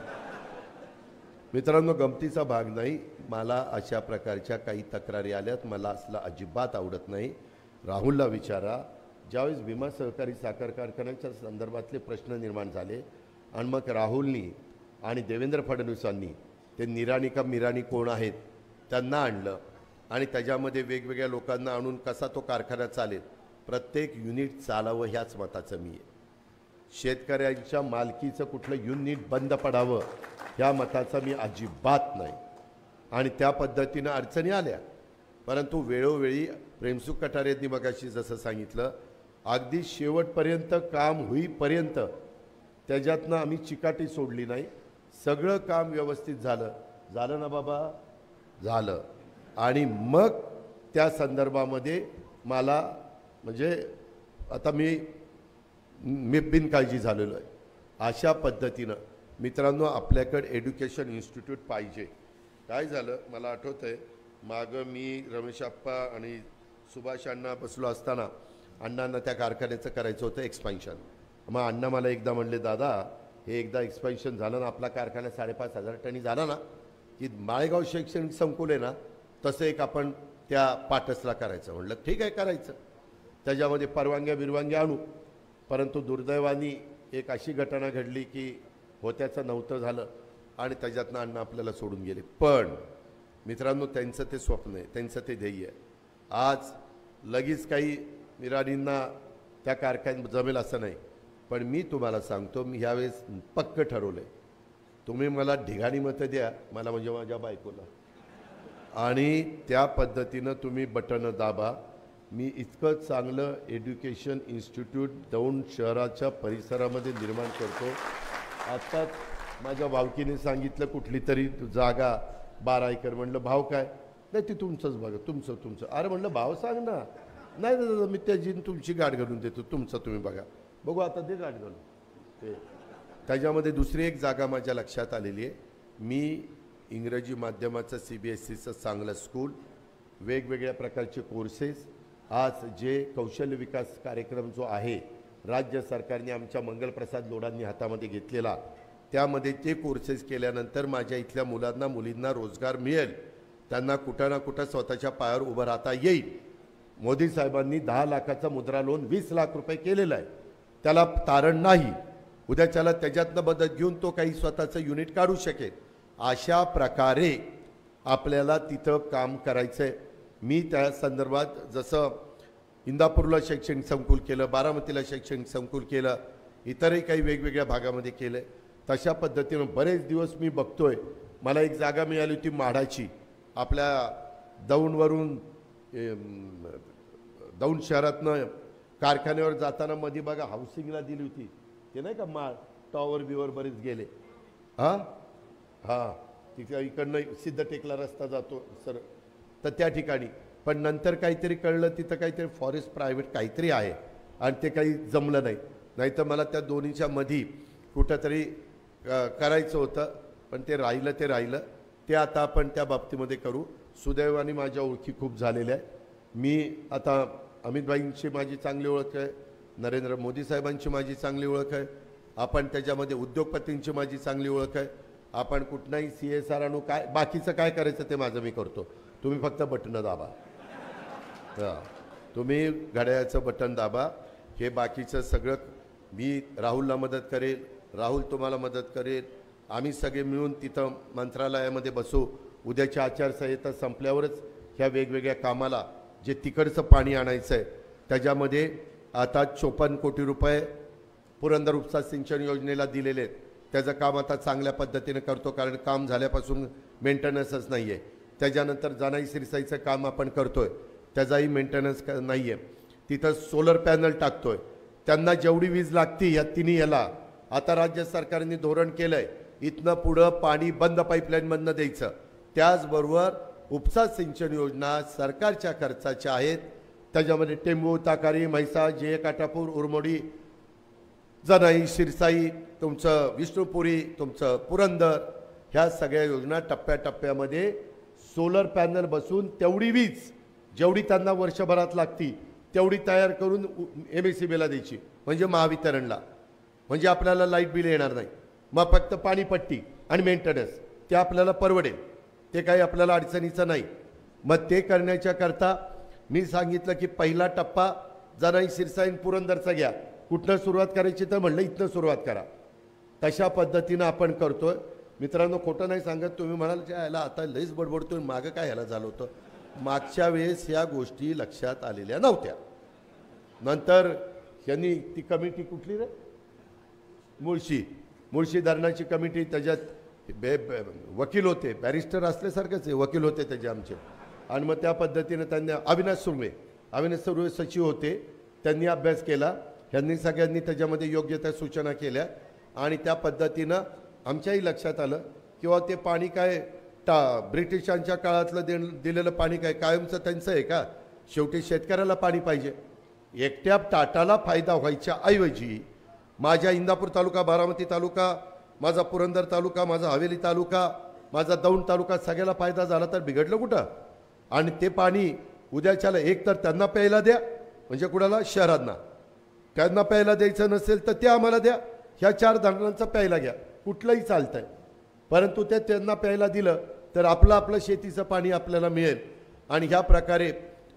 मित्रांनो, गमतीचा भाग नाही, मला अशा प्रकारच्या काही तक्रारी आल्यात, मला असलं अजिबात आवडत नाही. राहुलला विचारा, ज्यावेळेस भीमा सहकारी साखर कारखान्याच्या संदर्भातले प्रश्न निर्माण झाले आणि मग राहुलनी आणि देवेंद्र फडणवीसांनी ते निराणी का मिराणी कोण आहेत त्यांना आणलं आणि त्याच्यामध्ये वेगवेगळ्या लोकांना आणून कसा तो कारखाना चालेल, प्रत्येक युनिट चालावं ह्याच मताचं मी आहे. शेतकऱ्यांच्या मालकीचं कुठलं युनिट बंद पडावं ह्या मताचा मी अजिबात नाही. आणि त्या पद्धतीनं अडचणी आल्या, परंतु वेळोवेळी प्रेमसुख कटारे यांनी मगाशी जसं सांगितलं, अगदी शेवटपर्यंत काम होईपर्यंत त्याच्यातनं आम्ही चिकाटी सोडली नाही. सगळं काम व्यवस्थित झालं ना बाबा, झालं. आणि मग त्या संदर्भामध्ये मला म्हणजे आता मी बिनकाळजी झालेलो आहे. अशा पद्धतीनं मित्रांनो, आपल्याकडे एज्युकेशन इन्स्टिट्यूट पाहिजे. काय झालं मला आठवतं आहे, मागं मी रमेश आप्पा आणि सुभाष अण्णा बसलो असताना अण्णांना त्या कारखान्याचं करायचं होतं एक्सपान्शन. मग अण्णा मला एकदा म्हणले, दादा हे एकदा एक्सपान्शन झालं ना, आपला कारखाना 5,500 टनी झाला ना, की माळेगाव शैक्षणिक संकुल आहे ना, तसं एक आपण त्या पाटसला करायचं. म्हणलं ठीक आहे, करायचं. त्याच्यामध्ये परवानग्या आणू. परंतु दुर्दैवाने एक अशी घटना घडली की होत्याचं नव्हतं झालं आणि त्याच्यातनं अण्णा आपल्याला सोडून गेले. पण मित्रांनो, त्यांचं ते स्वप्न आहे, त्यांचं ते ध्येय आहे. आज लगेच काही मिराणींना त्या कारखान्यात जमेल असं नाही, पण मी तुम्हाला सांगतो, मी ह्यावेळेस पक्क ठरवलं आहे, तुम्ही मला ढिगाणी मतं द्या, मला म्हणजे माझ्या बायकोला, आणि त्या पद्धतीनं तुम्ही बटनं दाबा. मी इतकं चांगलं एज्युकेशन इन्स्टिट्यूट दौंड शहराच्या परिसरामध्ये निर्माण करतो. आत्ताच माझ्या भावकीने सांगितलं कुठली तरी जागा 12 एकर. म्हणलं भाव काय? नाही ती तुमचंच बघा, तुमचं. अरे म्हणलं भाव सांग ना. नाही दादा, मी त्याची तुमची गाठ घालून देतो, तुमचं तुम्ही बघा. बघू आता दे गाठ घालून. ते त्याच्यामध्ये दुसरी एक जागा माझ्या लक्षात आलेली आहे. मी इंग्रजी माध्यमाचं CBSEचं चांगलं स्कूल, वेगवेगळ्या प्रकारचे कोर्सेस, आज जे कौशल्य विकास कार्यक्रम जो आहे राज्य सरकारने आमच्या मंगलप्रसाद लोढांनी हातामध्ये घेतलेला, त्यामध्ये ते कोर्सेस केल्यानंतर माझ्या इथल्या मुलांना मुलींना रोजगार मिळेल, त्यांना कुठं ना कुठं स्वतःच्या पायावर उभं राहता येईल. मोदी साहेबांनी 10 लाखाचं मुद्रा लोन 20 लाख रुपये केलेलं आहे. त्याला तारण नाही. उद्याच्याला त्याच्यातनं मदत घेऊन तो काही स्वतःचं युनिट काढू शकेल. अशा प्रकारे आपल्याला तिथं काम करायचं आहे. मी त्या संदर्भात जसं इंदापूरला शैक्षणिक संकुल केलं, बारामतीला शैक्षणिक संकुल केलं, इतरही काही वेगवेगळ्या भागामध्ये केलं, तशा पद्धतीनं बरेच दिवस मी बघतोय. मला एक जागा मिळाली होती माढाची, आपल्या दौंडवरून दौंड शहरातनं कारखान्यावर जाताना मध्ये बघा हाऊसिंगला दिली होती, ते नाही का माळ टॉवर बिवर बरेच गेले. हां तिथे इकडनं सिद्धटेकला रस्ता जातो सर, तर त्या ठिकाणी. पण नंतर काहीतरी कळलं तिथं काहीतरी फॉरेस्ट प्रायव्हेट काहीतरी आहे आणि ते काही जमलं नाही. नाहीतर मला त्या दोन्हीच्या मध्ये कुठंतरी करायचं होतं, पण ते राहिलं. ते आता आपण त्या बाबतीमध्ये करू. सुदैवाने माझ्या ओळखी खूप झालेल्या आहे. मी आता अमितभाईंची माझी चांगली ओळख आहे, नरेंद्र मोदी साहेबांची माझी चांगली ओळख आहे, आपण त्याच्यामध्ये उद्योगपतींची माझी चांगली ओळख आहे. आपण कुठलाही CSR आणू, काय बाकीचं काय करायचं ते माझं मी करतो. तुम्ही फक्त बटनं दाबा. तुम्ही घड्याळाचं बटन दाबा. हे बाकीचं सगळं मी राहुलला मदत करेल, राहुल तुम्हाला मदत करेल. आम्ही सगळे मिळून तिथं मंत्रालयामध्ये बसू. उद्याच्या आचारसंहिता संपल्यावरच ह्या वेगवेगळ्या कामाला जे तिकडचं पाणी आणायचं आहे त्याच्यामध्ये आता 54 कोटी रुपये पुरंदर उपसा सिंचन योजनेला दिलेले आहेत. त्याचं काम आता चांगल्या पद्धतीने करतो, कारण काम झाल्यापासून मेंटेनन्सच नाही आहे. त्याच्यानंतर जानाई सिरसाईचं काम आपण करतोय, त्याचाही मेंटेनन्स नाही आहे. तिथं सोलर पॅनल टाकतोय. त्यांना जेवढी वीज लागती या तिन्ही याला आता राज्य सरकारने धोरण केलं आहे, इथनं पुढं पाणी बंद पाईपलाईनमधनं द्यायचं. त्याचबरोबर उपसा सिंचन योजना सरकारच्या खर्चाच्या आहेत. त्याच्यामध्ये टेंबू, ताकारी, म्हैसा, जे काटापूर, उरमोडी, जनाई, शिरसाई, तुमचं विष्णुपुरी, तुमचं पुरंदर, ह्या सगळ्या योजना टप्प्याटप्प्यामध्ये सोलर पॅनल बसून तेवढी वीज जेवढी त्यांना वर्षभरात लागती तेवढी तयार करून MSEBीला द्यायची, म्हणजे महावितरणला. म्हणजे आपल्याला लाईट बिल येणार नाही. मग फक्त पाणीपट्टी आणि मेंटेनन्स ते आपल्याला परवडेल, ते काही आपल्याला अडचणीचं नाही. मग ते करण्याच्या करता मी सांगितलं की पहिला टप्पा जनाई शिरसाईन पुरंदरचा घ्या. कुठनं सुरुवात करायची तर म्हणलं इथनं सुरुवात करा. तशा पद्धतीनं आपण करतोय. मित्रांनो, खोटं नाही सांगत. तुम्ही म्हणाल की याला आता लईच बडबडतोय, मागं काय ह्याला झालं होतं. मागच्या वेळेस या गोष्टी लक्षात आलेल्या नव्हत्या. नंतर यांनी ती कमिटी कुठली रे, मुळशी धरणाची कमिटी, त्याच्यात वकील होते, बॅरिस्टर असल्यासारखेच आहे, वकील होते त्याचे आमचे. आणि मग त्या पद्धतीने त्यांनी अविनाश सुर्वे सचिव होते, त्यांनी अभ्यास केला. ह्यांनी सगळ्यांनी त्याच्यामध्ये योग्य त्या सूचना केल्या आणि त्या पद्धतीनं आमच्याही लक्षात आलं किंवा ते पाणी काय ब्रिटिशांच्या काळातलं दिलेलं पाणी काय कायमचं त्यांचं आहे का. शेवटी शेतकऱ्याला पाणी पाहिजे. एकट्या टाटाला फायदा व्हायच्या ऐवजी माझ्या इंदापूर तालुका, बारामती तालुका, माझा पुरंदर तालुका, माझा हवेली तालुका, माझा दौंड तालुका सगळ्याला फायदा झाला तर बिघडलं कुठं. आणि ते पाणी उद्याच्याला एक तर त्यांना प्यायला द्या, म्हणजे कुणाला, शहरांना. त्यांना प्यायला द्यायचं नसेल तर ते आम्हाला द्या. ह्या 4 धरणांचा प्यायला घ्या, कुठलंही चालतंय. परंतु ते त्यांना प्यायला दिलं तर आपलं शेतीचं पाणी आपल्याला मिळेल. आणि ह्या प्रकारे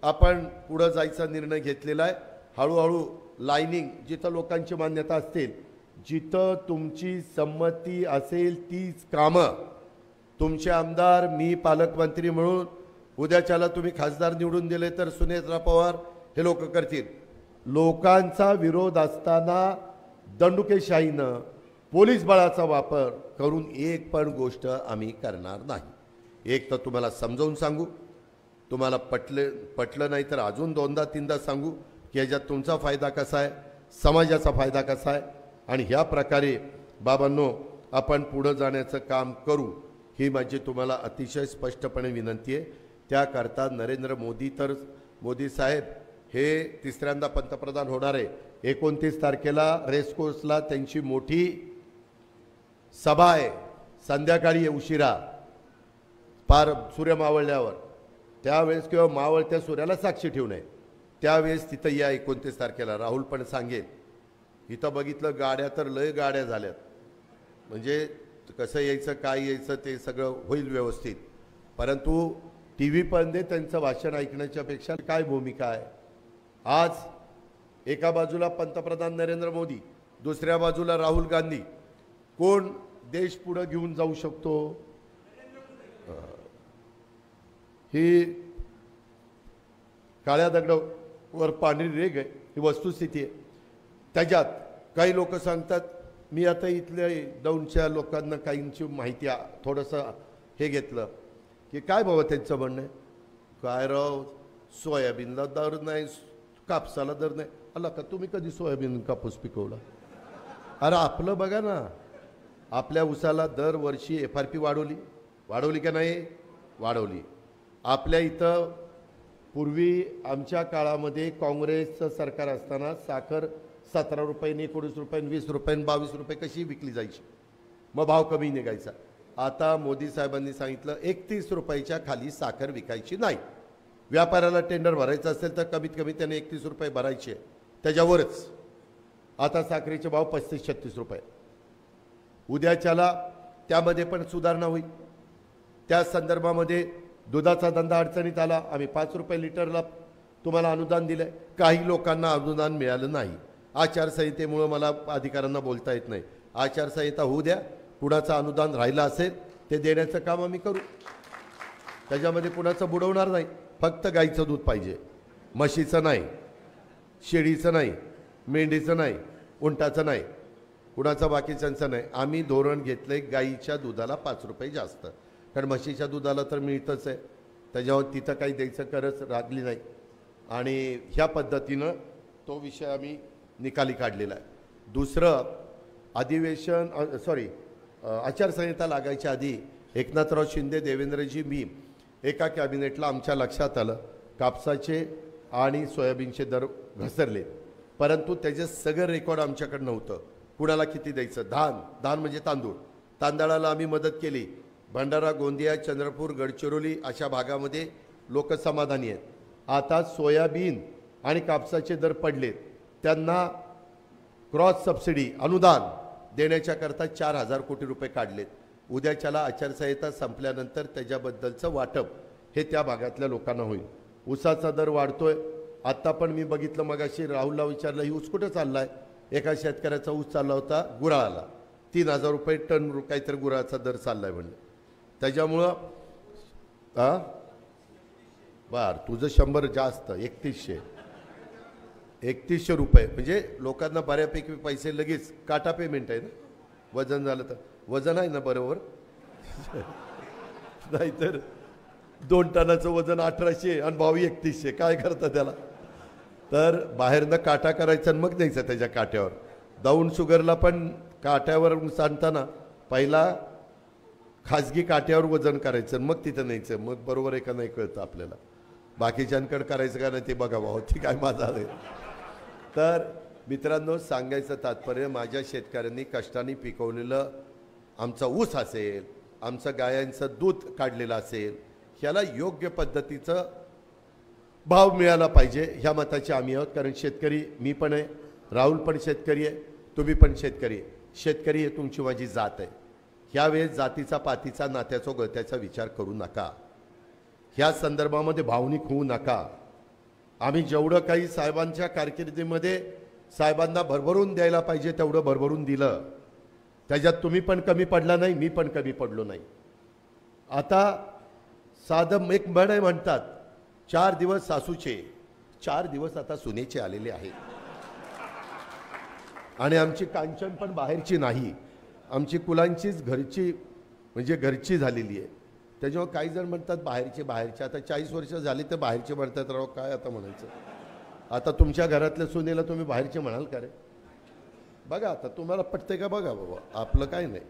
आपण पुढं जायचा निर्णय घेतलेला आहे. हळूहळू लाईनिंग जिथं लोकांची मान्यता असतील, जिथं तुमची संमती असेल तीच कामं तुमचे आमदार, मी पालकमंत्री म्हणून उद्याच्याला तुम्ही खासदार निवडून दिले तर सुनेत्रा पवार हे लोक करतील. लोकांचा विरोध असताना दंडुकेशाहीनं पोलीस बळाचा वापर करून एक पण गोष्ट आम्ही करणार नाही. एक तर तुम्हाला समजावून सांगू, तुम्हाला पटलं नाही तर अजून 2दा 3दा सांगू की ह्याच्यात तुमचा फायदा कसा आहे, समाजाचा फायदा कसा आहे. आणि ह्या प्रकारे बाबांनो आपण पुढं जाण्याचं काम करू, ही माझी तुम्हाला अतिशय स्पष्टपणे विनंती आहे. त्याकरता नरेंद्र मोदी साहेब हे 3ऱ्यांदा पंतप्रधान होणार आहे. 29 तारखेला रेसकोर्सला त्यांची मोठी सभा आहे, संध्याकाळी आहे उशिरा, पार सूर्य मावळल्यावर. त्यावेळेस किंवा मावळत्या सूर्याला साक्षी ठेवू नये, त्यावेळेस तिथं या 29 तारखेला. राहुल पण सांगेल. इथं बघितलं गाड्या तर लय गाड्या झाल्यात, म्हणजे कसं यायचं काय यायचं ते सगळं होईल व्यवस्थित. परंतु टी व्ही पण दे त्यांचं भाषण ऐकण्याच्या पेक्षा काय भूमिका आहे. आज एका बाजूला पंतप्रधान नरेंद्र मोदी, दुसऱ्या बाजूला राहुल गांधी. कोण देश पुढे घेऊन जाऊ शकतो. ही काळ्या दगडावर पांढरी रेघ आहे, ही वस्तुस्थिती आहे. त्याच्यात काही लोक सांगतात, मी आता इथल्या दौंडच्या लोकांना काहींची माहिती थोडंसं हे घेतलं की काय बाबा त्यांचं म्हणणं आहे, काय राव सोयाबीनला दर नाही, कापसाला दर नाही. आला का तुम्ही कधी सोयाबीन कापूस पिकवला. अरे आपलं बघा ना, आपल्या उसाला दरवर्षी FRP वाढवली का नाही, वाढवली. आपल्या इथं पूर्वी आमच्या काळामध्ये काँग्रेसचं सरकार असताना साखर 17 रुपयांनी, 19 रुपयांनी, 20 रुपयांनी, 22 रुपये कशी विकली जायची, मग भाव कमी निघायचा. आता मोदी साहेबांनी सांगितलं 31 रुपयाच्या खाली साखर विकायची नाही. व्यापाऱ्याला टेंडर भरायचं असेल तर कमीत कमी त्याने 31 रुपये भरायचे, त्याच्यावरच. आता साखरेचे भाव 35-36 रुपये. उद्याच्याला त्यामध्ये पण सुधारणा होईल. त्या संदर्भामध्ये दुधाचा धंदा अडचणीत आला, आम्ही 5 रुपये लिटरला तुम्हाला अनुदान दिलं आहे. काही लोकांना अनुदान मिळालं नाही. आचारसंहितेमुळं मला अधिकाऱ्यांना बोलता येत नाही. आचारसंहिता होऊ द्या, कुणाचं अनुदान राहिलं असेल ते देण्याचं काम आम्ही करू. त्याच्यामध्ये कुणाचं बुडवणार नाही. फक्त गाईचं दूध पाहिजे, म्हशीचं नाही, शेळीचं नाही, मेंढीचं नाही, उंटाचं नाही, कुणाचं बाकीच्यांचं नाही. आम्ही धोरण घेतलं आहे गाईच्या दुधाला 5 रुपये जास्त, कारण म्हशीच्या दुधाला तर मिळतंच आहे, त्याच्यावर तिथं काही द्यायचं गरज लागली नाही. आणि ह्या पद्धतीनं तो विषय आम्ही निकाली काढलेला आहे. दुसरं, आचारसंहिता लागायच्या आधी एकनाथराव शिंदे, देवेंद्रजी, मी एका कॅबिनेटला आमच्या लक्षात आलं कापसाचे आणि सोयाबीनचे दर घसरले, परंतु त्याचे सगळं रेकॉर्ड आमच्याकडे नव्हतं. कुणाला किती द्यायचं. धान म्हणजे तांदळाला आम्ही मदत केली. भंडारा, गोंदिया, चंद्रपूर, गडचिरोली अशा भागामध्ये लोक समाधानी आहेत. आता सोयाबीन आणि कापसाचे दर पडलेत, त्यांना क्रॉस सबसिडी अनुदान देण्याच्या करता 4,000 कोटी रुपये काढलेत. उद्याच्याला आचारसंहिता संपल्यानंतर त्याच्याबद्दलचं वाटप हे त्या भागातल्या लोकांना होईल. ऊसाचा दर वाढतोय. आत्ता पण मी बघितलं, मगाशी राहुलला विचारलं, ही ऊस कुठं चाललाय? एका शेतकऱ्याचा ऊस चालला होता गुराळाला, 3000 रुपये टन काहीतरी गुराळाचा दर चाललाय म्हणलं. त्याच्यामुळं बर तुझं 100 जास्त, 3100 रुपये म्हणजे लोकांना बऱ्यापैकी पैसे लगेच काटा पेमेंट आहे ना. वजन झालं तर वजन आहे ना बरोबर. नाहीतर 2 टनाचं वजन 1800 आणि भाव 3100, काय करतं त्याला? तर बाहेरनं काटा करायचा आणि मग द्यायचं त्याच्या काट्यावर. दौंड शुगरला पण काट्यावर सांगताना पहिला खाजगी काट्यावर वजन करायचं मग तिथं न्यायचं. मग बरोबर आहे का नाही कळतं आपल्याला. बाकीच्यांकडे करायचं का नाही ते बघावं, ते काय माझं आहे. तर मित्रांनो, सांगायचं तात्पर्य, माझ्या शेतकऱ्यांनी कष्टाने पिकवलेलं आमचा ऊस असेल, आमचं गायांचं दूध काढलेलं असेल, ह्याला योग्य पद्धतीचं भाव मिळाला पाहिजे ह्या मताचे आम्ही आहोत. कारण शेतकरी मी पण आहे, राहुल पण शेतकरी आहे, तुम्ही पण शेतकरी आहे. शेतकरी हे तुमची माझी जात आहे. ह्यावेळेस जातीचा पातीचा नात्याचा गळत्याचा विचार करू नका. ह्या संदर्भामध्ये भावनिक होऊ नका. आम्ही जेवढं काही साहेबांच्या कारकिर्दीमध्ये साहेबांना भरभरून द्यायला पाहिजे तेवढं भरभरून दिलं. त्याच्यात तुम्ही पण कमी पडला नाही, मी पण कमी पडलो नाही. आता साधं एक म्हण आहे, म्हणतात 4 दिवस सासूचे, 4 दिवस आता सुनेचे आलेले आहेत. आणि आमची कांचन पण बाहेरची नाही, आमची कुलांचीच घरची म्हणजे घरची झालेली आहे. त्याच्यामुळे काही जण म्हणतात बाहेरचे. आता 40 वर्ष झाली तर बाहेरचे म्हणतात. राव काय आता म्हणायचं. आता तुमच्या घरातल्या सुनेला तुम्ही बाहेरचे म्हणाल का रे? बघा आता तुम्हाला पटतंय का बघा बाबा, आपलं काय नाही.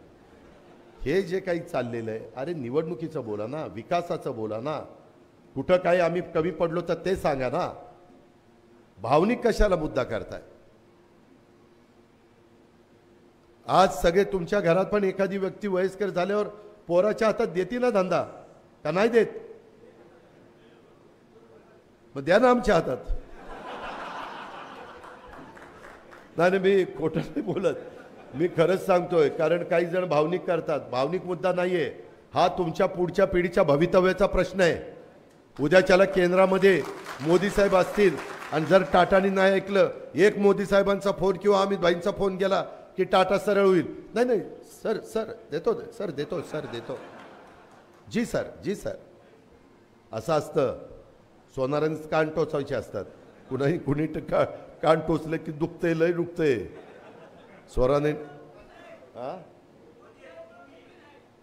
हे जे काही चाललेलं आहे, अरे निवडणुकीचं बोला ना, विकासाचं बोला ना. कुठं काही आम्ही कमी पडलो तर ते सांगा ना. भावनिक कशाला मुद्दा करताय? आज सगळे तुमच्या घरात पण एखादी व्यक्ती वयस्कर झाल्यावर पोराच्या हातात देते ना धंदा, का नाही देत? मग द्या ना आमच्या हातात. नाही मी खोटं नाही बोलत, मी खरंच सांगतोय. कारण काही जण भावनिक करतात. भावनिक मुद्दा नाहीये हा, तुमच्या पुढच्या पिढीच्या भवितव्याचा प्रश्न आहे. उद्याच्याला केंद्रामध्ये मोदी साहेब असतील आणि जर टाटानी नाही ऐकलं, एक मोदी साहेबांचा फोन किंवा अमित भाईंचा फोन गेला की टाटा सरळ होईल. नाही सर देतो जी सर असं असतं. सोनारांचं कान टोचायचे असतात. कुणी कान टोचले की दुखतंय, लय दुखतंय. स्वराने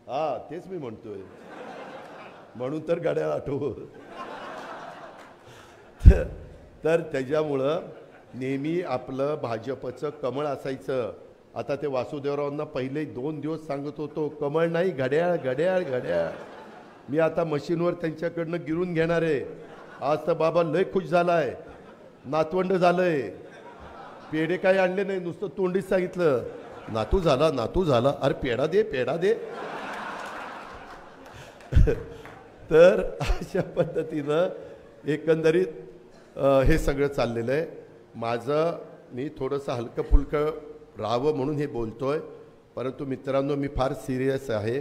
हा तेच मी म्हणतोय, म्हणून तर गाड्या आठव. तर त्याच्यामुळं नेहमी आपलं भाजपचं कमळ असायचं. आता ते वासुदेवरावांना पहिले 2 दिवस सांगत होतो, कमळ नाही घड्याळ घड्याळ घड्याळ. मी आता मशीनवर त्यांच्याकडनं गिरून घेणार आहे. आज तर बाबा लय खुश झालाय, नातवंड झालंय. पेढे काही आणले नाही, नुसतं तोंडीच सांगितलं नातू झाला. अरे पेढा दे. तर अशा पद्धतीनं एकंदरीत हे सगळं चाललेलं आहे. मी थोडंसं हलकं फुलकं राहावं म्हणून हे बोलतोय. परंतु मित्रांनो, मी फार सिरियस आहे,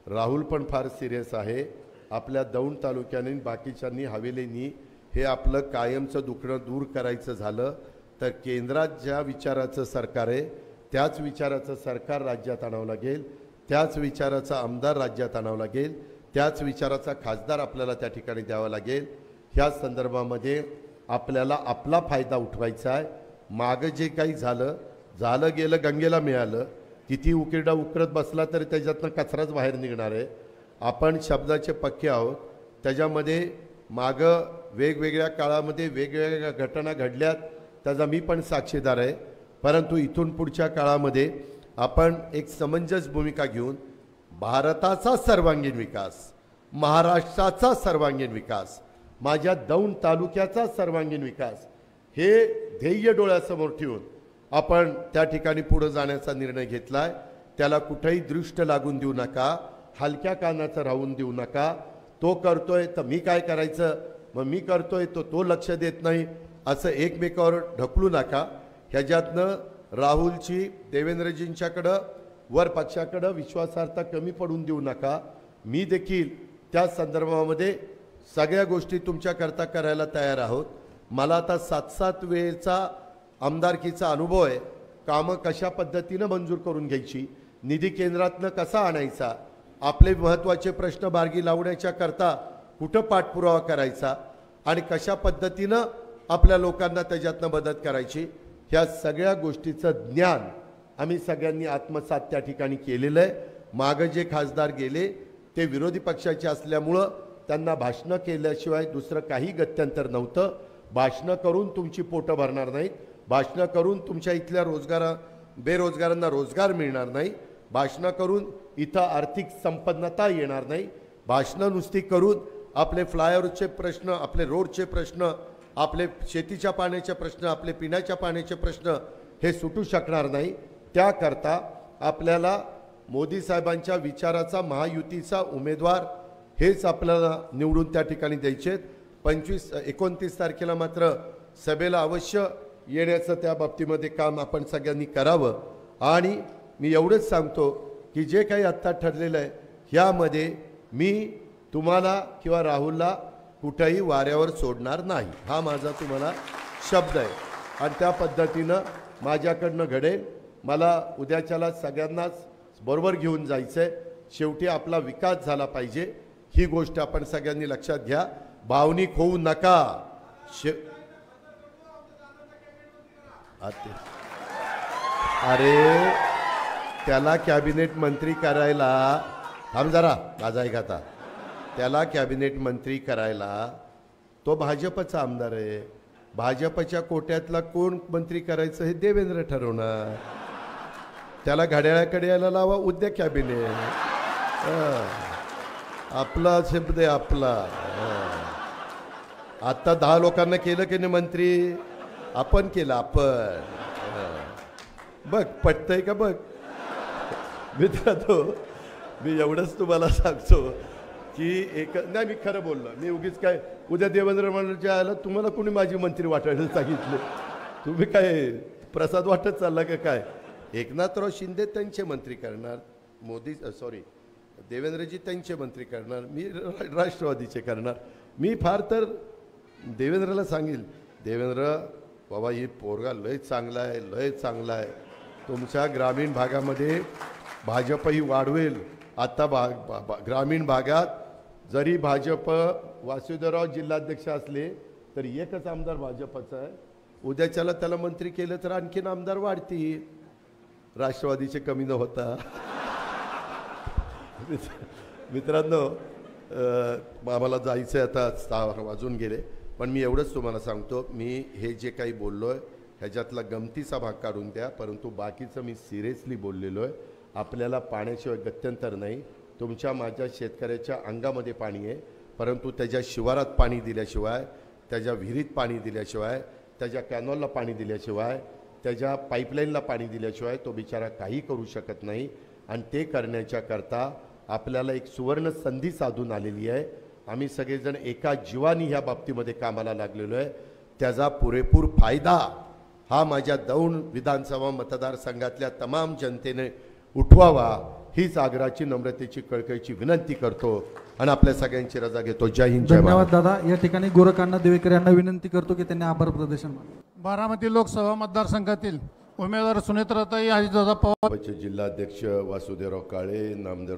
राहुल पण फार सिरियस आहे. आपल्या दौंड तालुक्याने बाकीच्यांनी हवेलीनी हे आपलं कायमचं दुखणं दूर करायचं झालं तर केंद्रात ज्या विचाराचं सरकार आहे त्याच विचाराचं सरकार राज्यात आणावं लागेल, त्याच विचाराचा आमदार राज्यात आणावं लागेल, त्याच विचाराचा खासदार आपल्याला त्या ठिकाणी द्यावा लागेल. ह्या संदर्भामध्ये आपल्याला आपला फायदा उठवायचा आहे. मागं जे काही झालं गेलं गंगेला मिळालं. किती उकिरडा उकरत बसला तरी त्याच्यातनं कचराच बाहेर निघणार आहे. आपण शब्दाचे पक्के आहोत. त्याच्यामध्ये मागं वेगवेगळ्या काळामध्ये वेगवेगळ्या घटना घडल्यात, त्याचा मी पण साक्षीदार आहे. परंतु इथून पुढच्या काळामध्ये आपण एक समंजस भूमिका घेऊन भारताचा सर्वांगीण विकास, महाराष्ट्राचा सर्वांगीण विकास, माझ्या दौंड तालुक्याचा सर्वांगीण विकास हे ध्येय डोळ्यासमोर ठेवून आपण त्या ठिकाणी पुढे जाण्याचा निर्णय घेतलाय. त्याला कुठेही दृष्ट लागून देऊ नका, हलक्या कानाचं राहून देऊ नका. तो करतोय तर मी काय करायचं, मग मी करतोय तो लक्ष देत नाही, असं एकमेकावर ढकलू नका. ह्याच्यातनं राहुलची देवेंद्रजींच्याकडं वर पक्षाकडे विश्वासार्हता कमी पडून देऊ नका. मी देखील त्या संदर्भामध्ये सगळ्या गोष्टी तुमच्याकरता करायला तयार आहोत. मला आता 7-7 वेळेचा आमदारकीचा अनुभव आहे. कामं कशा पद्धतीनं मंजूर करून घ्यायची, निधी केंद्रातनं कसा आणायचा, आपले महत्त्वाचे प्रश्न मार्गी लावण्याच्या करता कुठं पाठपुरावा करायचा आणि कशा पद्धतीनं आपल्या लोकांना त्याच्यातनं मदत करायची, ह्या सगळ्या गोष्टीचं ज्ञान आम्ही सगळ्यांनी आत्मसात त्या ठिकाणी केलेलं आहे. मागं जे खासदार गेले ते विरोधी पक्षाचे असल्यामुळं त्यांना भाषणं केल्याशिवाय दुसरं काही गत्यंतर नव्हतं. भाषणं करून तुमची पोटं भरणार नाहीत, भाषणं करून तुमच्या इथल्या बेरोजगारांना रोजगार मिळणार नाही, भाषणं करून इथं आर्थिक संपन्नता येणार नाही, भाषणं नुसती करून आपले फ्लायओव्हरचे प्रश्न, आपले रोडचे प्रश्न, आपले शेतीच्या पाण्याचे प्रश्न, आपले पिण्याच्या पाण्याचे प्रश्न हे सुटू शकणार नाही. त्याकरता आपल्याला मोदी साहेबांच्या विचाराचा महायुतीचा उमेदवार हेच आपल्याला निवडून त्या ठिकाणी द्यायचे. 29 तारखेला मात्र सभेला अवश्य येण्याचं त्या बाबतीमध्ये काम आपण सगळ्यांनी करावं. आणि मी एवढंच सांगतो की जे काही आत्ता ठरलेलं आहे ह्यामध्ये मी तुम्हाला किंवा राहुलला कुठंही वाऱ्यावर सोडणार नाही, हा माझा तुम्हाला शब्द आहे. आणि त्या पद्धतीनं माझ्याकडनं घडेल. मला उद्याच्याला सगळ्यांनाच बरोबर घेऊन जायचं आहे. शेवटी आपला विकास झाला पाहिजे, ही गोष्ट आपण सगळ्यांनी लक्षात घ्या. भावनिक होऊ नका. अरे त्याला कॅबिनेट मंत्री करायला, थांब जरा माझा ऐक आता, त्याला कॅबिनेट मंत्री करायला तो भाजपचा आमदार आहे. भाजपच्या कोट्यातला कोण मंत्री करायचं हे देवेंद्र ठरवणार. त्याला घड्याळाकडे यायला लावा, उद्या कॅबिनेट. आपला शब्द आहे आपला. आता 10 लोकांना केलं की नाही मंत्री, आपण केलं आपण. बघ पटतंय का बघ. मित्रांनो मी एवढंच तुम्हाला सांगतो की नाही, मी खरं बोललो. मी उगीच काय उद्या देवेंद्र मंडळच्या आलं तुम्हाला कोणी माझी मंत्री वाटायला सांगितलं, तुम्ही काय प्रसाद वाटत चालला का काय. एकनाथराव शिंदे त्यांचे मंत्री करणार, देवेंद्रजी त्यांचे मंत्री करणार, मी राष्ट्रवादीचे करणार. मी फार तर देवेंद्रला सांगेल, देवेंद्र बाबा ही पोरगा लय चांगला आहे, लय चांगला आहे, तुमच्या ग्रामीण भागामध्ये भाजपही वाढवेल. आता ग्रामीण भागात जरी भाजप वासुदेवराव जिल्हाध्यक्ष असले तरी एकच आमदार भाजपचा आहे. उद्याच्याला त्याला मंत्री केलं तर आणखीन आमदार वाढतील, राष्ट्रवादीचे कमी न होता. मित्रांनो आम्हाला जायचं आहे, आता 6 वाजून गेले. पण मी एवढंच तुम्हाला सांगतो, मी हे जे काही बोललो आहे ह्याच्यातला गमतीचा भाग काढून द्या, परंतु बाकीचं मी सिरियसली बोललेलो आहे. आपल्याला पाण्याशिवाय गत्यंतर नाही. तुमच्या माझ्या शेतकऱ्याच्या अंगामध्ये पाणी आहे, परंतु त्याच्या शिवारात पाणी दिल्याशिवाय, त्याच्या विहिरीत पाणी दिल्याशिवाय, त्याच्या कॅनॉलला पाणी दिल्याशिवाय, त्याच्या पाईपलाईनला पाणी दिल्याशिवाय तो बिचारा काही करू शकत नाही. आणि ते करण्याच्या करता आपल्याला एक सुवर्ण संधी साधून आलेली आहे. आम्ही सगळेजण एका जीवानी ह्या बाबतीमध्ये कामाला लागलेलो आहे. त्याचा पुरेपूर फायदा हा माझ्या दौंड विधानसभा मतदारसंघातल्या तमाम जनतेने उठवावा, हीच आग्रहाची, नम्रतेची, कळकळीची विनंती करतो आणि आपल्या सगळ्यांची रजा घेतो. जय हिंद, जय धन्यवाद दादा. या ठिकाणी गोरखांना देवेकर यांना विनंती करतो की त्यांनी आभार प्रदर्शन. बारामती लोकसभा मतदारसंघातील उमेदवार सुनेत्राताई हरिदादा पवार, जिल्हाध्यक्ष वासुदेवराव काळे, नामदेव